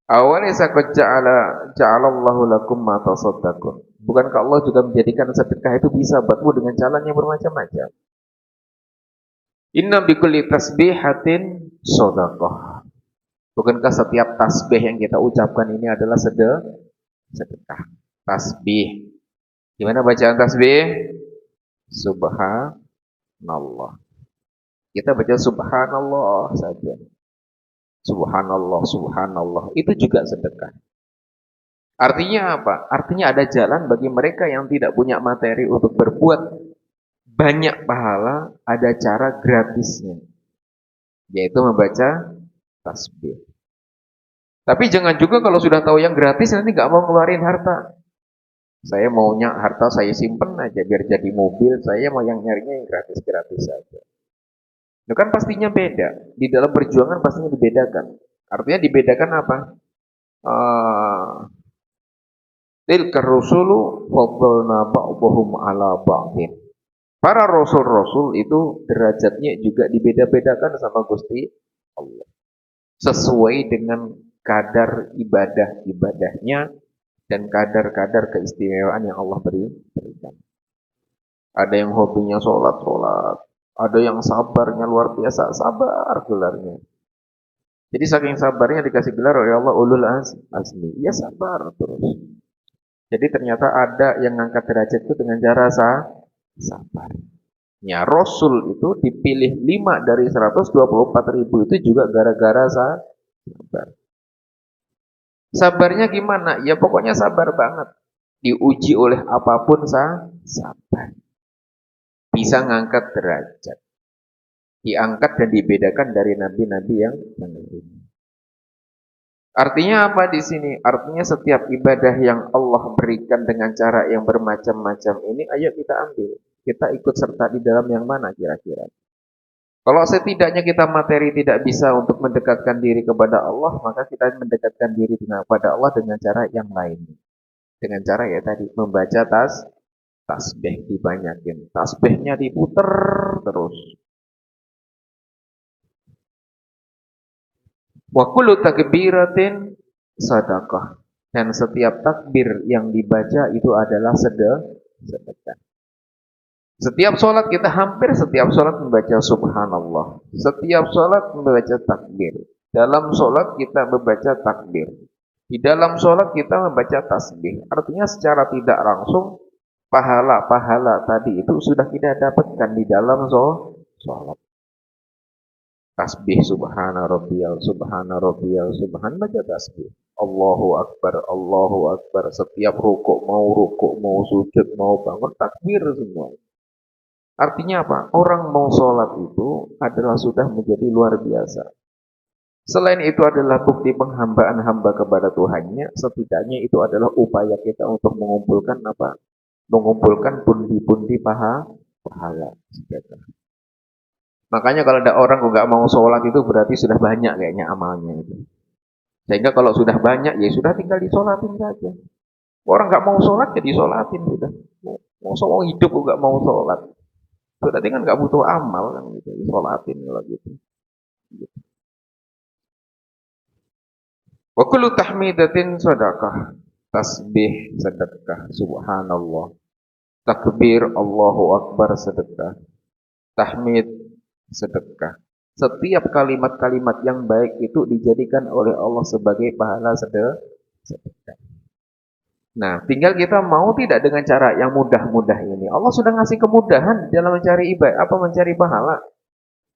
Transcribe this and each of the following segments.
Awalaysa qad ja'alallahu lakum ma tasaddaqun. Bukankah Allah juga menjadikan sedekah itu bisa buatmu dengan jalan yang bermacam-macam? Inna bikulli tasbihatin shadaqah. Bukankah setiap tasbih yang kita ucapkan ini adalah sedekah? Tasbih. Gimana bacaan tasbih? Subhanallah. Kita baca subhanallah saja. Subhanallah, subhanallah. Itu juga sedekah. Artinya apa? Artinya ada jalan bagi mereka yang tidak punya materi untuk berbuat banyak pahala, ada cara gratisnya, yaitu membaca tasbih. Tapi jangan juga kalau sudah tahu yang gratis nanti nggak mau ngeluarin harta. Saya maunya harta saya simpen aja biar jadi mobil, saya mau yang nyarinya yang gratis-gratis saja. Itu kan pastinya beda. Di dalam perjuangan pastinya dibedakan. Artinya dibedakan apa? Tilkar rusulu faddalna ba'dhum ala ba'dhin. Para rasul-rasul itu derajatnya juga dibeda-bedakan sama Gusti Allah. Sesuai dengan kadar ibadah-ibadahnya dan kadar-kadar keistimewaan yang Allah berikan. Ada yang hobinya sholat, ada yang sabarnya luar biasa, sabar gelarnya. Jadi saking sabarnya dikasih gelar oleh Allah ulul azmi. Ya sabar terus. Jadi ternyata ada yang ngangkat derajat itu dengan cara sabar. Ya, Rasul itu dipilih 5 dari 124.000 itu juga gara-gara sabar. Sabarnya gimana? Ya pokoknya sabar banget. Diuji oleh apapun sabar. Bisa ngangkat derajat. Diangkat dan dibedakan dari nabi-nabi yang lain. Artinya apa di sini? Artinya setiap ibadah yang Allah berikan dengan cara yang bermacam-macam ini, ayo kita ambil. Kita ikut serta di dalam yang mana kira-kira? Kalau setidaknya kita materi tidak bisa untuk mendekatkan diri kepada Allah, maka kita mendekatkan diri kepada Allah dengan cara yang lain. Dengan cara ya tadi, membaca tasbih dibanyakin. Tasbihnya diputer terus. Wa kullu takbiratin sadaqah. Dan setiap takbir yang dibaca itu adalah sedekah. Setiap sholat kita hampir setiap sholat membaca subhanallah. Setiap sholat membaca takbir. Dalam sholat kita membaca takbir. Di dalam sholat kita membaca tasbih. Artinya secara tidak langsung pahala-pahala tadi itu sudah kita dapatkan di dalam sholat. Tasbih subhana rabbiyal subhan baca tasbih. Allahu akbar. Setiap rukuk mau sujud, mau bangun takbir semua. Artinya apa? Orang mau sholat itu adalah sudah menjadi luar biasa. Selain itu adalah bukti penghambaan hamba kepada Tuhannya, setidaknya itu adalah upaya kita untuk mengumpulkan apa? Mengumpulkan pundi-pundi pahala. Makanya kalau ada orang kok nggak mau sholat itu berarti sudah banyak kayaknya amalnya itu. Sehingga kalau sudah banyak ya sudah tinggal disolatin saja. Orang nggak mau sholat ya disolatin sudah. Mau sholat hidup kok nggak mau sholat. Berarti kan nggak butuh amal kan gitu, disolatin kalau gitu. Wa kullu tahmidatin sadaqah. Tasbih sedekah, subhanallah. Takbir Allahu akbar sedekah. Tahmid sedekah. Setiap kalimat-kalimat yang baik itu dijadikan oleh Allah sebagai pahala sedekah. Nah, tinggal kita mau tidak dengan cara yang mudah-mudah ini. Allah sudah ngasih kemudahan dalam mencari ibadah, mencari pahala.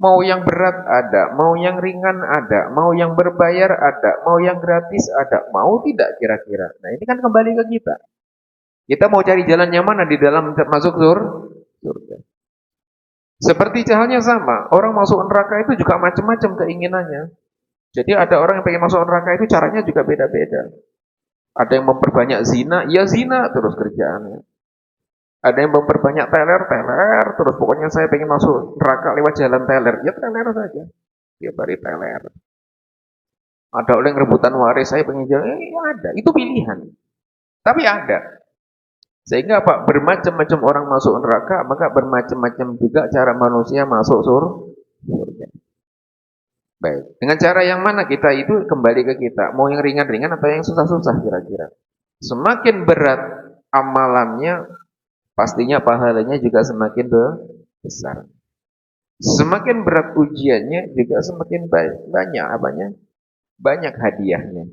Mau yang berat ada, mau yang ringan ada, mau yang berbayar ada, mau yang gratis ada, mau tidak kira-kira. Nah, ini kan kembali ke kita. Kita mau cari jalan yang mana di dalam masuk surga. Seperti halnya sama, orang masuk neraka itu juga macam-macam keinginannya. Jadi ada orang yang pengen masuk neraka itu caranya juga beda-beda. Ada yang memperbanyak zina, ya zina terus kerjaannya. Ada yang memperbanyak teler, terus pokoknya saya pengen masuk neraka lewat jalan teler, ya teler saja. Tiap hari teler. Ada orang yang rebutan waris, saya pengen jalan, ya ada, itu pilihan. Tapi ada. Sehingga apa? Bermacam-macam orang masuk neraka, maka bermacam-macam juga cara manusia masuk surga. Baik. Dengan cara yang mana kita itu kembali ke kita. Mau yang ringan-ringan atau yang susah-susah kira-kira. Semakin berat amalannya, pastinya pahalanya juga semakin besar. Semakin berat ujiannya juga semakin banyak apanya? Banyak hadiahnya.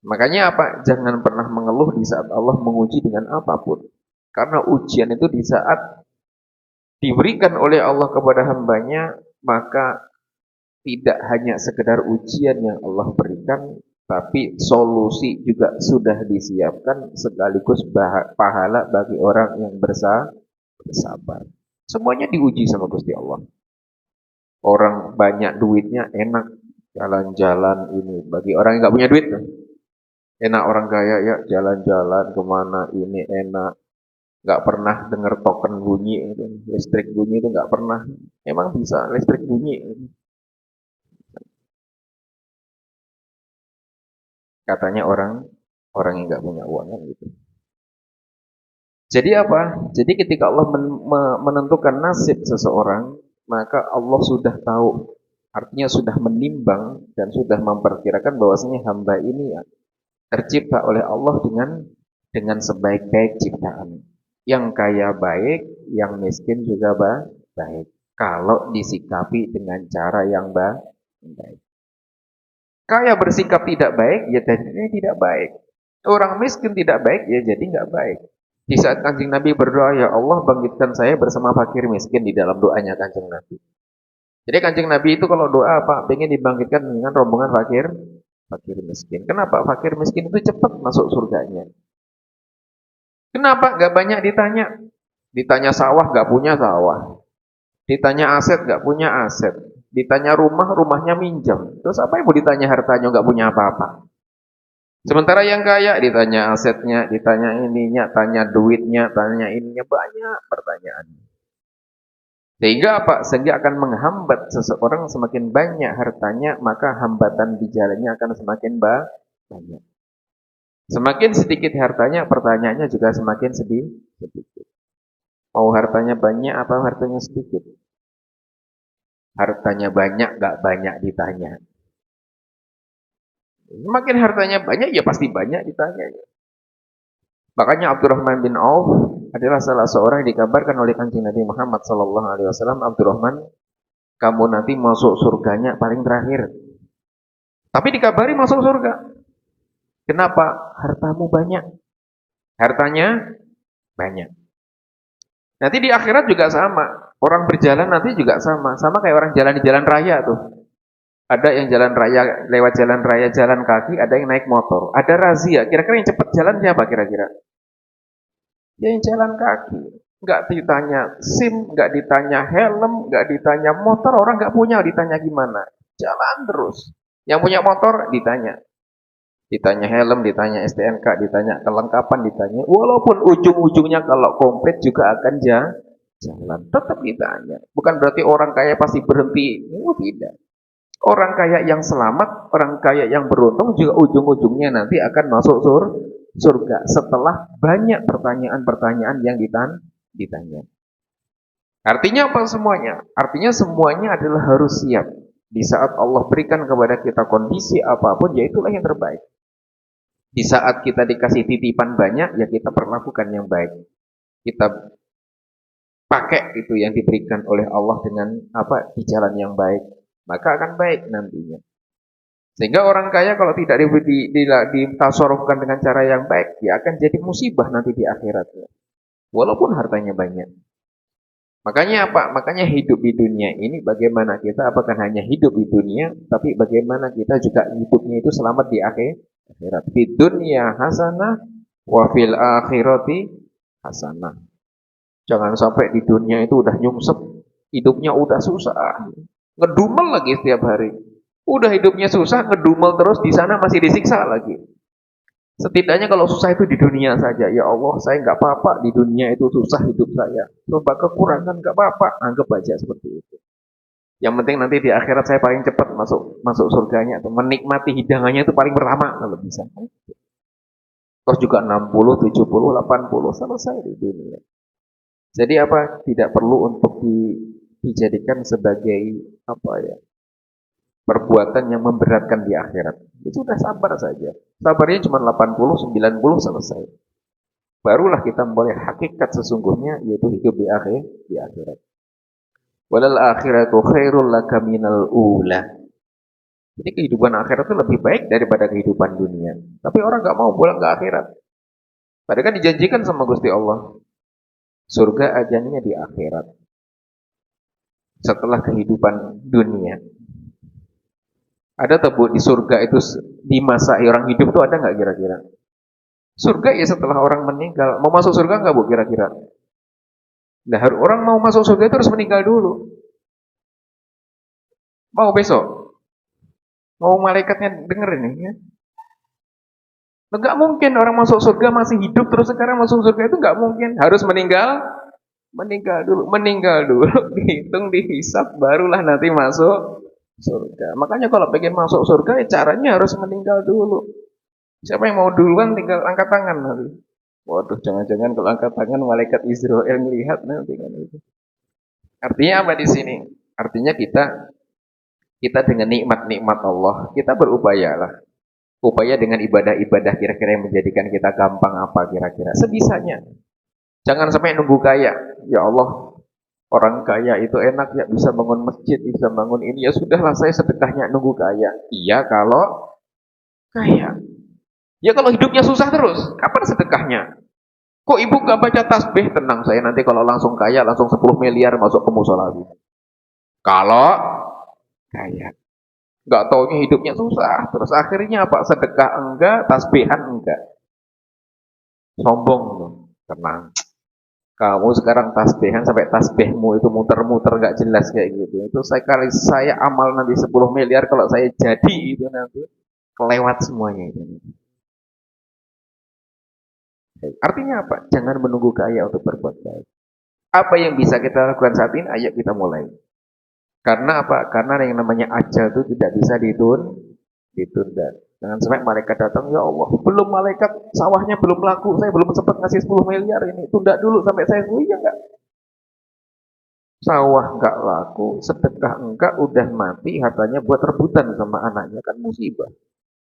Makanya apa? Jangan pernah mengeluh di saat Allah menguji dengan apapun. Karena ujian itu di saat diberikan oleh Allah kepada hambanya, maka tidak hanya sekedar ujian yang Allah berikan, tapi solusi juga sudah disiapkan sekaligus pahala bagi orang yang bersabar. Semuanya diuji sama Gusti Allah. Orang banyak duitnya enak jalan-jalan ini. Bagi orang yang nggak punya duit, enak orang kaya ya jalan-jalan kemana ini enak. Nggak pernah dengar token bunyi itu, listrik bunyi itu nggak pernah. Emang bisa listrik bunyi? Katanya orang orang yang nggak punya uang kan gitu. Jadi apa? Jadi ketika Allah menentukan nasib seseorang, maka Allah sudah tahu, artinya sudah menimbang dan sudah memperkirakan bahwasanya hamba ini ya, tercipta oleh Allah dengan sebaik-baik ciptaan. Yang kaya baik, yang miskin juga baik. Kalau disikapi dengan cara yang baik. Kaya bersikap tidak baik, ya jadinya tidak baik. Orang miskin tidak baik, ya jadi nggak baik. Di saat Kanjeng Nabi berdoa, ya Allah bangkitkan saya bersama fakir miskin di dalam doanya Kanjeng Nabi. Jadi Kanjeng Nabi itu kalau doa apa? Pengen dibangkitkan dengan rombongan fakir miskin. Kenapa? Fakir miskin itu cepat masuk surganya. Kenapa? Gak banyak ditanya. Ditanya sawah, gak punya sawah. Ditanya aset, gak punya aset. Ditanya rumah, rumahnya minjam. Terus apa yang mau ditanya hartanya, gak punya apa-apa. Sementara yang kaya ditanya asetnya, ditanya ininya, tanya duitnya, tanya ininya, banyak pertanyaan. Sehingga apa? Sehingga akan menghambat seseorang semakin banyak hartanya, maka hambatan di jalannya akan semakin banyak. Semakin sedikit hartanya, pertanyaannya juga semakin sedikit. Mau hartanya banyak apa hartanya sedikit? Hartanya banyak, gak banyak ditanya. Semakin hartanya banyak, ya pasti banyak ditanya. Makanya Abdurrahman bin Auf adalah salah seorang yang dikabarkan oleh Kanjeng Nabi Muhammad SAW. Abdurrahman, kamu nanti masuk surganya paling terakhir. Tapi dikabari masuk surga. Kenapa? Hartamu banyak. Hartanya banyak. Nanti di akhirat juga sama. Orang berjalan nanti juga sama. Sama kayak orang jalan di jalan raya tuh. Ada yang jalan raya, lewat jalan raya, jalan kaki, ada yang naik motor. Ada razia. Kira-kira yang cepat jalan siapa kira-kira? Ya yang jalan kaki. Nggak ditanya SIM, nggak ditanya helm, nggak ditanya motor. Orang nggak punya, ditanya gimana? Jalan terus. Yang punya motor ditanya. Ditanya helm, ditanya STNK, ditanya kelengkapan, ditanya. Walaupun ujung-ujungnya kalau komplit juga akan jalan. Tetap ditanya. Bukan berarti orang kaya pasti berhenti. Oh, tidak. Orang kaya yang selamat, orang kaya yang beruntung juga ujung-ujungnya nanti akan masuk surga. Setelah banyak pertanyaan-pertanyaan yang ditanya. Artinya apa semuanya? Artinya semuanya adalah harus siap. Di saat Allah berikan kepada kita kondisi apapun, ya itulah yang terbaik. Di saat kita dikasih titipan banyak, ya kita perlakukan yang baik. Kita pakai itu yang diberikan oleh Allah dengan apa di jalan yang baik, maka akan baik nantinya. Sehingga orang kaya kalau tidak ditasarufkan dengan cara yang baik, ya akan jadi musibah nanti di akhiratnya. Walaupun hartanya banyak. Makanya apa? Makanya hidup di dunia ini bagaimana kita apakah hanya hidup di dunia, tapi bagaimana kita juga hidupnya itu selamat di akhirat. Di dunia hasanah wa fil akhirati hasanah. Jangan sampai di dunia itu udah nyungsep, hidupnya udah susah. Ngedumel lagi setiap hari. Udah hidupnya susah, ngedumel terus di sana masih disiksa lagi. Setidaknya kalau susah itu di dunia saja. Ya Allah, saya nggak apa-apa di dunia itu susah hidup saya. Coba kekurangan nggak apa-apa, anggap aja seperti itu. Yang penting nanti di akhirat saya paling cepat masuk surganya atau menikmati hidangannya itu paling pertama kalau bisa. Terus juga 60, 70, 80 selesai di dunia. Jadi apa? Tidak perlu untuk dijadikan sebagai apa ya? perbuatan yang memberatkan di akhirat. Itu sudah sabar saja. Sabarnya cuma 80, 90 selesai. Barulah kita boleh hakikat sesungguhnya, yaitu hidup di akhirat. Walal akhiratu khairul laka minal ula. Jadi kehidupan akhirat itu lebih baik daripada kehidupan dunia. Tapi orang nggak mau pulang ke akhirat. Padahal kan dijanjikan sama Gusti Allah, surga ajannya di akhirat. Setelah kehidupan dunia. Ada tebuk di surga itu di masa orang hidup itu ada nggak kira-kira? Surga ya setelah orang meninggal. Mau masuk surga nggak Bu kira-kira? Nah, orang mau masuk surga itu harus meninggal dulu. Mau besok? Mau malaikatnya denger ini ya? Nggak mungkin orang masuk surga masih hidup terus sekarang masuk surga itu nggak mungkin. Harus meninggal dulu, dihitung, dihisap, barulah nanti masuk surga. Makanya kalau pengen masuk surga, ya caranya harus meninggal dulu. Siapa yang mau duluan tinggal angkat tangan nanti. Waduh, jangan-jangan kalau angkat tangan malaikat Israel melihat nanti kan itu. Artinya apa di sini? Artinya kita dengan nikmat-nikmat Allah, kita berupayalah. Upaya dengan ibadah-ibadah kira-kira yang menjadikan kita gampang apa kira-kira. Sebisanya. Jangan sampai nunggu kaya. Ya Allah, orang kaya itu enak ya, bisa bangun masjid, bisa bangun ini. Ya sudahlah, saya sedekahnya nunggu kaya. Iya kalau kaya. Ya kalau hidupnya susah terus, kapan sedekahnya? Kok ibu gak baca tasbih? Tenang, saya nanti kalau langsung kaya, langsung 10 miliar masuk ke musola. Kalau kaya. Gak taunya hidupnya susah. Terus akhirnya apa? Sedekah enggak, tasbihan enggak. Sombong tuh. Tenang. Kamu sekarang tasbihan sampai tasbihmu itu muter-muter gak jelas kayak gitu. Itu saya amal nanti 10 miliar kalau saya jadi itu nanti kelewat semuanya itu. Artinya apa? Jangan menunggu kaya untuk berbuat baik. Apa yang bisa kita lakukan saat ini? Ayo kita mulai. Karena apa? Karena yang namanya ajal itu tidak bisa ditunda. Jangan sampai malaikat datang, ya Allah, belum malaikat sawahnya belum laku, saya belum sempat ngasih 10 miliar ini, tunda dulu sampai saya sembuh, ya enggak. Sawah enggak laku, sedekah enggak, udah mati, hartanya buat rebutan sama anaknya, kan musibah.